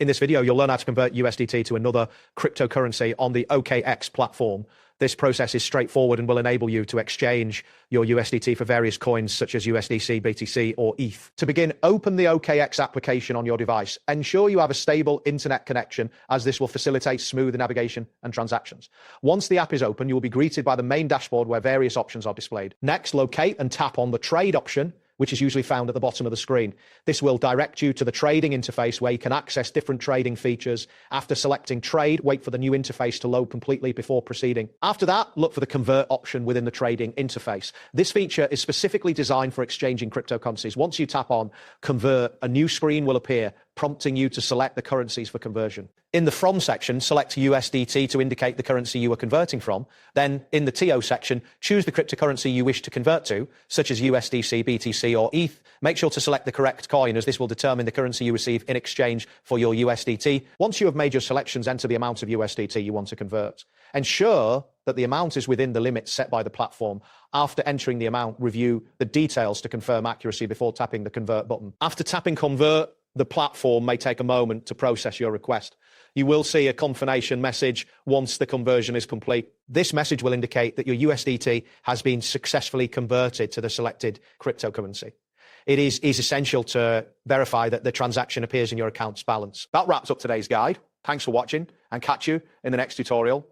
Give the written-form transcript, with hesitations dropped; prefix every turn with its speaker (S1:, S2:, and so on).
S1: In this video, you'll learn how to convert USDT to another cryptocurrency on the OKX platform. This process is straightforward and will enable you to exchange your USDT for various coins such as USDC, BTC, or ETH. To begin, open the OKX application on your device. Ensure you have a stable internet connection, as this will facilitate smooth navigation and transactions. Once the app is open, you will be greeted by the main dashboard where various options are displayed. Next, locate and tap on the trade option, which is usually found at the bottom of the screen. This will direct you to the trading interface where you can access different trading features. After selecting trade, wait for the new interface to load completely before proceeding. After that, look for the convert option within the trading interface. This feature is specifically designed for exchanging cryptocurrencies. Once you tap on convert, a new screen will appear, prompting you to select the currencies for conversion. In the from section, select USDT to indicate the currency you are converting from. Then in the TO section, choose the cryptocurrency you wish to convert to, such as USDC, BTC, or ETH. Make sure to select the correct coin, as this will determine the currency you receive in exchange for your USDT. Once you have made your selections, enter the amount of USDT you want to convert. Ensure that the amount is within the limits set by the platform. After entering the amount, review the details to confirm accuracy before tapping the convert button. After tapping convert, the platform may take a moment to process your request. You will see a confirmation message once the conversion is complete. This message will indicate that your USDT has been successfully converted to the selected cryptocurrency. It is essential to verify that the transaction appears in your account's balance. That wraps up today's guide. Thanks for watching, and catch you in the next tutorial.